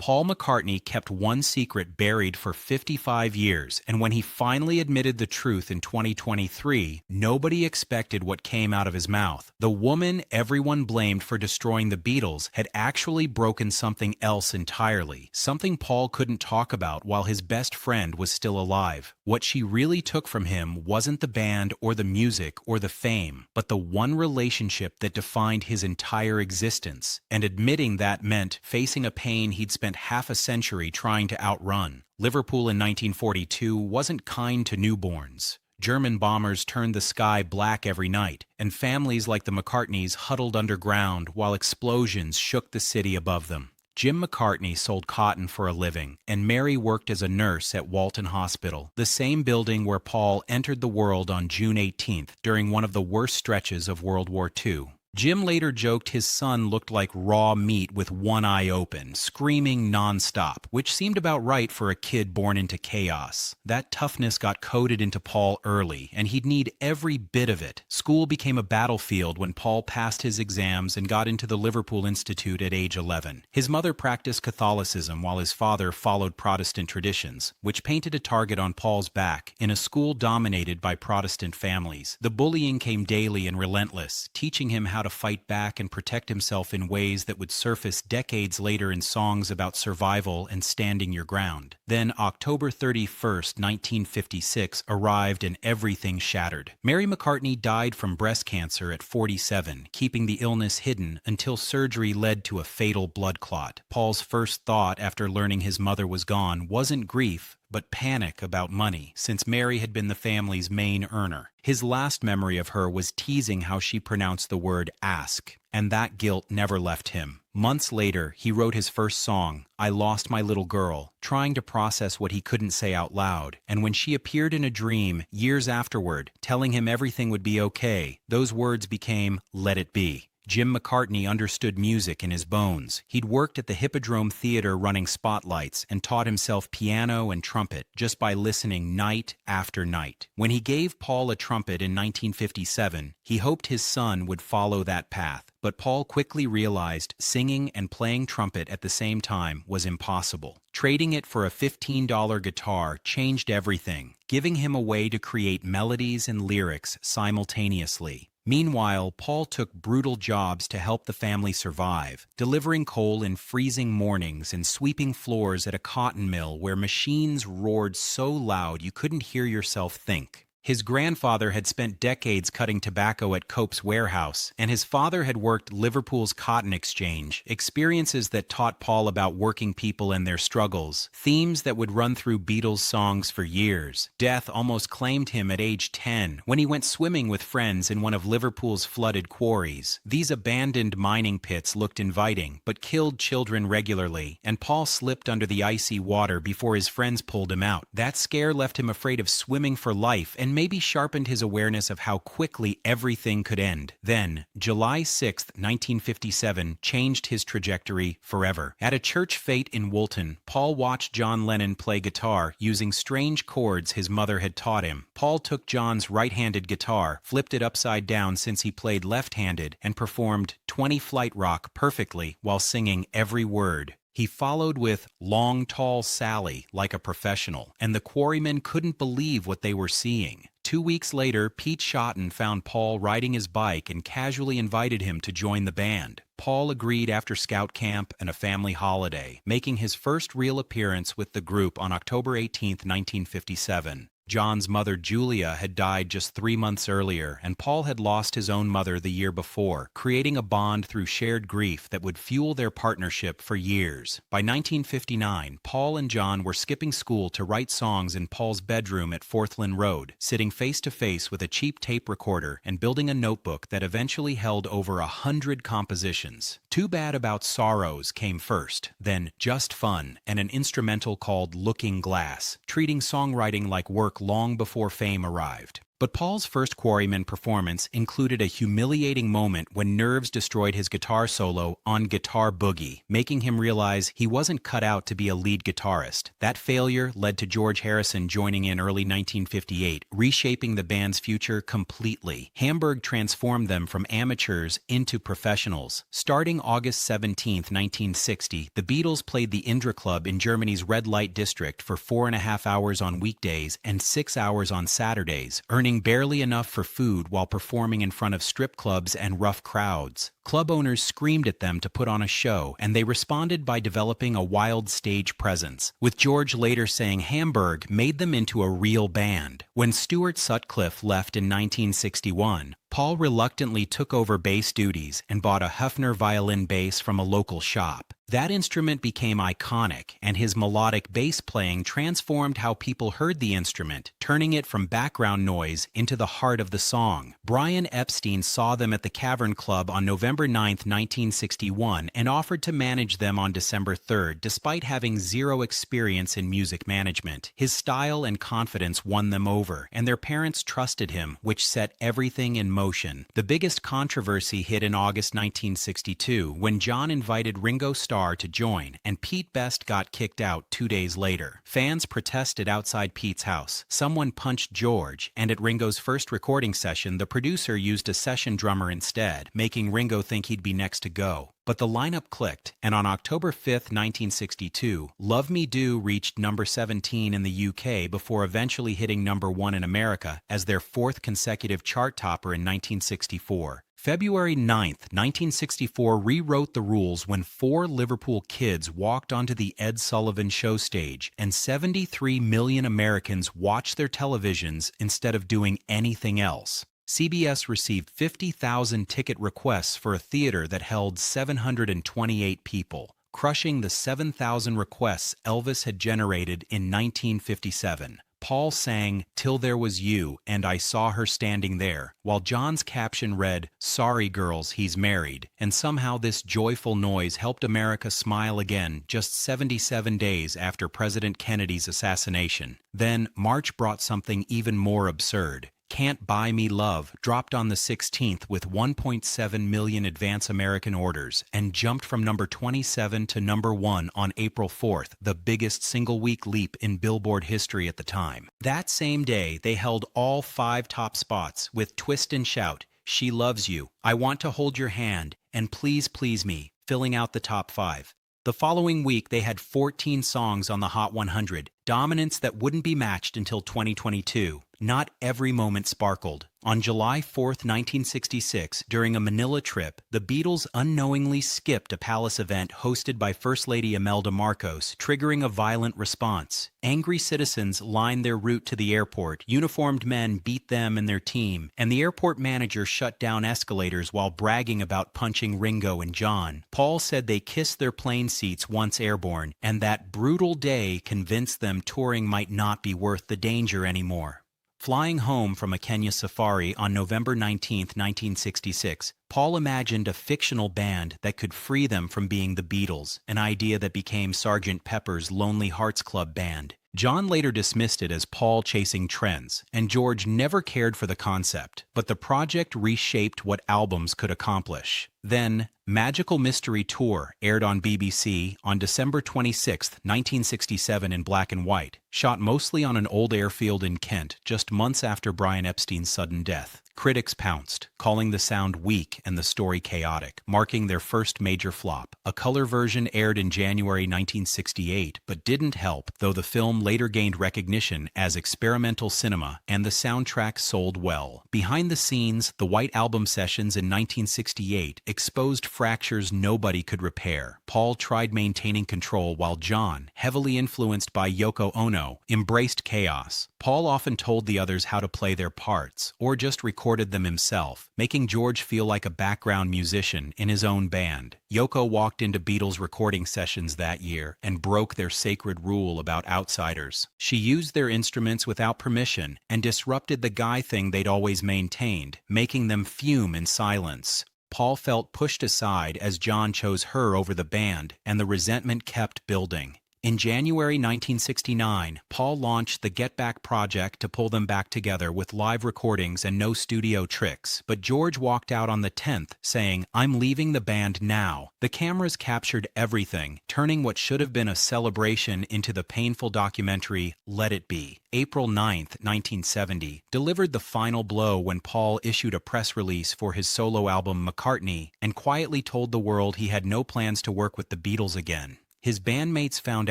Paul McCartney kept one secret buried for 55 years, and when he finally admitted the truth in 2023, nobody expected what came out of his mouth. The woman everyone blamed for destroying the Beatles had actually broken something else entirely, something Paul couldn't talk about while his best friend was still alive. What she really took from him wasn't the band or the music or the fame, but the one relationship that defined his entire existence. And admitting that meant facing a pain he'd spent half a century trying to outrun. Liverpool in 1942 wasn't kind to newborns. German bombers turned the sky black every night, and families like the McCartneys huddled underground while explosions shook the city above them. Jim McCartney sold cotton for a living, and Mary worked as a nurse at Walton Hospital, the same building where Paul entered the world on June 18th during one of the worst stretches of World War II. Jim later joked his son looked like raw meat with one eye open, screaming nonstop, which seemed about right for a kid born into chaos. That toughness got coded into Paul early, and he'd need every bit of it. School became a battlefield when Paul passed his exams and got into the Liverpool Institute at age 11. His mother practiced Catholicism while his father followed Protestant traditions, which painted a target on Paul's back in a school dominated by Protestant families. The bullying came daily and relentless, teaching him how to fight back and protect himself in ways that would surface decades later in songs about survival and standing your ground. Then October 31st, 1956 arrived and everything shattered. Mary McCartney died from breast cancer at 47, keeping the illness hidden until surgery led to a fatal blood clot. Paul's first thought after learning his mother was gone wasn't grief, but panic about money, since Mary had been the family's main earner. His last memory of her was teasing how she pronounced the word ask, and that guilt never left him. Months later, he wrote his first song, I Lost My Little Girl, trying to process what he couldn't say out loud. And when she appeared in a dream, years afterward, telling him everything would be okay, those words became, Let It Be. Jim McCartney understood music in his bones. He'd worked at the Hippodrome Theater running spotlights and taught himself piano and trumpet just by listening night after night. When he gave Paul a trumpet in 1957, he hoped his son would follow that path. But Paul quickly realized singing and playing trumpet at the same time was impossible. Trading it for a $15 guitar changed everything, giving him a way to create melodies and lyrics simultaneously. Meanwhile, Paul took brutal jobs to help the family survive, delivering coal in freezing mornings and sweeping floors at a cotton mill where machines roared so loud you couldn't hear yourself think. His grandfather had spent decades cutting tobacco at Cope's warehouse, and his father had worked Liverpool's cotton exchange, experiences that taught Paul about working people and their struggles, themes that would run through Beatles songs for years. Death almost claimed him at age 10 when he went swimming with friends in one of Liverpool's flooded quarries. These abandoned mining pits looked inviting, but killed children regularly, and Paul slipped under the icy water before his friends pulled him out. That scare left him afraid of swimming for life and maybe sharpened his awareness of how quickly everything could end. Then, July 6, 1957, changed his trajectory forever. At a church fete in Woolton, Paul watched John Lennon play guitar using strange chords his mother had taught him. Paul took John's right-handed guitar, flipped it upside down since he played left-handed, and performed 20 Flight Rock perfectly while singing every word. He followed with Long Tall Sally like a professional, and the quarrymen couldn't believe what they were seeing. 2 weeks later, Pete Shotton found Paul riding his bike and casually invited him to join the band. Paul agreed after scout camp and a family holiday, making his first real appearance with the group on October 18, 1957. John's mother, Julia, had died just 3 months earlier, and Paul had lost his own mother the year before, creating a bond through shared grief that would fuel their partnership for years. By 1959, Paul and John were skipping school to write songs in Paul's bedroom at Forthland Road, sitting face-to-face with a cheap tape recorder and building a notebook that eventually held over 100 compositions. Too Bad About Sorrows came first, then Just Fun, and an instrumental called Looking Glass, treating songwriting like work long before fame arrived. But Paul's first Quarrymen performance included a humiliating moment when nerves destroyed his guitar solo on Guitar Boogie, making him realize he wasn't cut out to be a lead guitarist. That failure led to George Harrison joining in early 1958, reshaping the band's future completely. Hamburg transformed them from amateurs into professionals. Starting August 17, 1960, the Beatles played the Indra Club in Germany's red light district for 4.5 hours on weekdays and 6 hours on Saturdays, earning barely enough for food while performing in front of strip clubs and rough crowds. Club owners screamed at them to put on a show, and they responded by developing a wild stage presence, with George later saying Hamburg made them into a real band. When Stuart Sutcliffe left in 1961, Paul reluctantly took over bass duties and bought a Hofner violin bass from a local shop. That instrument became iconic, and his melodic bass playing transformed how people heard the instrument, turning it from background noise into the heart of the song. Brian Epstein saw them at the Cavern Club on November 9, 1961, and offered to manage them on December 3rd, despite having zero experience in music management. His style and confidence won them over, and their parents trusted him, which set everything in motion. The biggest controversy hit in August 1962, when John invited Ringo Starr to join, and Pete Best got kicked out 2 days later. Fans protested outside Pete's house. Someone punched George, and at Ringo's first recording session, the producer used a session drummer instead, making Ringo think he'd be next to go. But the lineup clicked, and on October 5, 1962, Love Me Do reached number 17 in the UK before eventually hitting number 1 in America as their fourth consecutive chart topper in 1964. February 9, 1964 rewrote the rules when 4 Liverpool kids walked onto the Ed Sullivan Show stage, and 73 million Americans watched their televisions instead of doing anything else. CBS received 50,000 ticket requests for a theater that held 728 people, crushing the 7,000 requests Elvis had generated in 1957. Paul sang "Till There Was You" and "I Saw Her Standing There," while John's caption read, "Sorry girls, he's married," and somehow this joyful noise helped America smile again just 77 days after President Kennedy's assassination. Then March brought something even more absurd. "Can't Buy Me Love" dropped on the 16th with 1.7 million advance American orders and jumped from number 27 to number 1 on April 4th, the biggest single-week leap in Billboard history at the time. That same day, they held all 5 top spots with "Twist and Shout," "She Loves You," "I Want to Hold Your Hand," and "Please Please Me," filling out the top 5. The following week, they had 14 songs on the Hot 100, dominance that wouldn't be matched until 2022. Not every moment sparkled. On July 4, 1966, during a Manila trip, the Beatles unknowingly skipped a palace event hosted by First Lady Imelda Marcos, triggering a violent response. Angry citizens lined their route to the airport, uniformed men beat them and their team, and the airport manager shut down escalators while bragging about punching Ringo and John. Paul said they kissed their plane seats once airborne, and that brutal day convinced them touring might not be worth the danger anymore. Flying home from a Kenya safari on November 19, 1966, Paul imagined a fictional band that could free them from being the Beatles, an idea that became Sgt. Pepper's Lonely Hearts Club Band. John later dismissed it as Paul chasing trends, and George never cared for the concept, but the project reshaped what albums could accomplish. Then, Magical Mystery Tour aired on BBC on December 26, 1967 in black and white, shot mostly on an old airfield in Kent just months after Brian Epstein's sudden death. Critics pounced, calling the sound weak and the story chaotic, marking their first major flop. A color version aired in January 1968, but didn't help, though the film later gained recognition as experimental cinema, and the soundtrack sold well. Behind the scenes, the White Album sessions in 1968 exposed fractures nobody could repair. Paul tried maintaining control while John, heavily influenced by Yoko Ono, embraced chaos. Paul often told the others how to play their parts, or just recorded them himself, making George feel like a background musician in his own band. Yoko walked into Beatles recording sessions that year and broke their sacred rule about outsiders. She used their instruments without permission and disrupted the guy thing they'd always maintained, making them fume in silence. Paul felt pushed aside as John chose her over the band, and the resentment kept building. In January 1969, Paul launched the Get Back project to pull them back together with live recordings and no studio tricks, but George walked out on the 10th, saying, "I'm leaving the band now." The cameras captured everything, turning what should have been a celebration into the painful documentary Let It Be. April 9th, 1970, delivered the final blow when Paul issued a press release for his solo album McCartney and quietly told the world he had no plans to work with the Beatles again. His bandmates found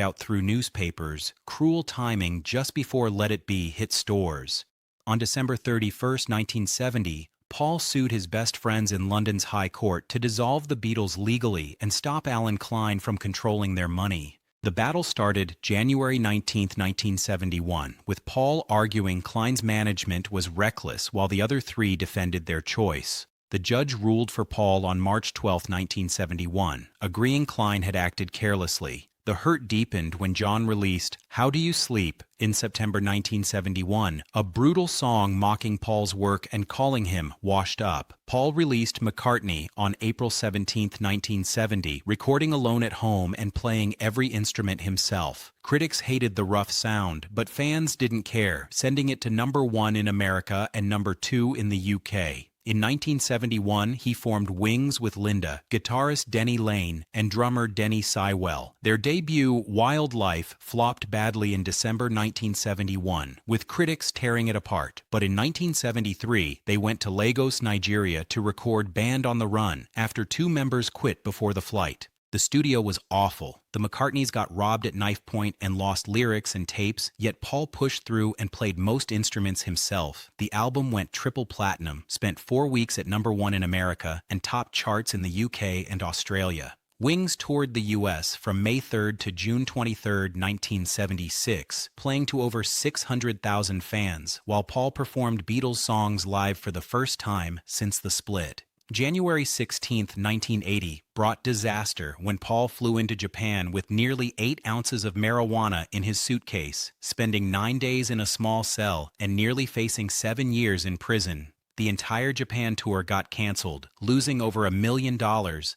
out through newspapers, cruel timing just before Let It Be hit stores. On December 31st, 1970, Paul sued his best friends in London's High Court to dissolve the Beatles legally and stop Alan Klein from controlling their money. The battle started January 19, 1971, with Paul arguing Klein's management was reckless while the other three defended their choice. The judge ruled for Paul on March 12, 1971, agreeing Klein had acted carelessly. The hurt deepened when John released How Do You Sleep in September 1971, a brutal song mocking Paul's work and calling him washed up. Paul released McCartney on April 17, 1970, recording alone at home and playing every instrument himself. Critics hated the rough sound, but fans didn't care, sending it to #1 in America and #2 in the UK. In 1971, he formed Wings with Linda, guitarist Denny Lane, and drummer Denny Sywell. Their debut, Wildlife, flopped badly in December 1971, with critics tearing it apart. But in 1973, they went to Lagos, Nigeria to record Band on the Run after 2 members quit before the flight. The studio was awful. The McCartneys got robbed at knife point and lost lyrics and tapes, yet Paul pushed through and played most instruments himself. The album went triple platinum, spent 4 weeks at #1 in America, and topped charts in the UK and Australia. Wings toured the US from May 3rd to June 23rd, 1976, playing to over 600,000 fans, while Paul performed Beatles songs live for the first time since the split. January 16, 1980, brought disaster when Paul flew into Japan with nearly 8 ounces of marijuana in his suitcase, spending 9 days in a small cell and nearly facing 7 years in prison. The entire Japan tour got canceled, losing over $1 million,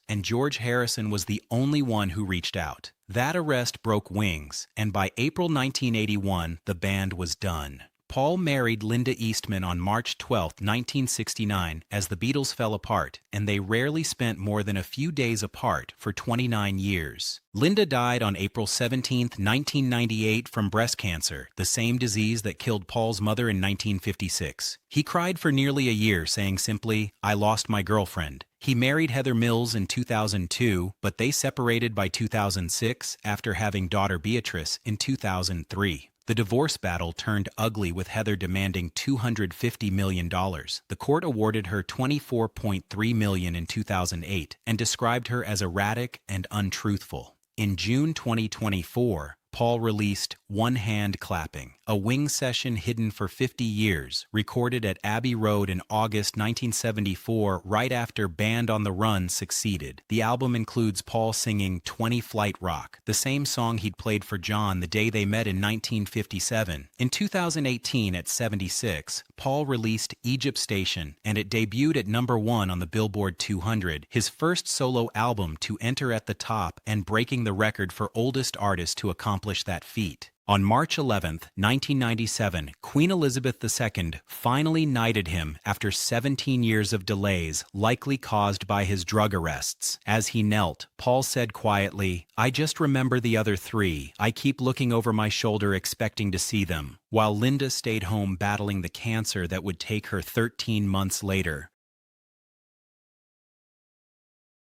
and George Harrison was the only one who reached out. That arrest broke Wings, and by April 1981, the band was done. Paul married Linda Eastman on March 12, 1969, as the Beatles fell apart, and they rarely spent more than a few days apart for 29 years. Linda died on April 17, 1998, from breast cancer, the same disease that killed Paul's mother in 1956. He cried for nearly a year, saying simply, "I lost my girlfriend." He married Heather Mills in 2002, but they separated by 2006 after having daughter Beatrice in 2003. The divorce battle turned ugly with Heather demanding $250 million. The court awarded her $24.3 million in 2008 and described her as erratic and untruthful. In June 2024, Paul released One Hand Clapping, a Wings session hidden for 50 years, recorded at Abbey Road in August 1974, right after Band on the Run succeeded. The album includes Paul singing 20 Flight Rock, the same song he'd played for John the day they met in 1957. In 2018, at 76, Paul released Egypt Station, and it debuted at #1 on the Billboard 200, his first solo album to enter at the top and breaking the record for oldest artist to accomplish that feat. On March 11, 1997, Queen Elizabeth II finally knighted him after 17 years of delays, likely caused by his drug arrests. As he knelt, Paul said quietly, "I just remember the other 3. I keep looking over my shoulder expecting to see them," while Linda stayed home battling the cancer that would take her 13 months later.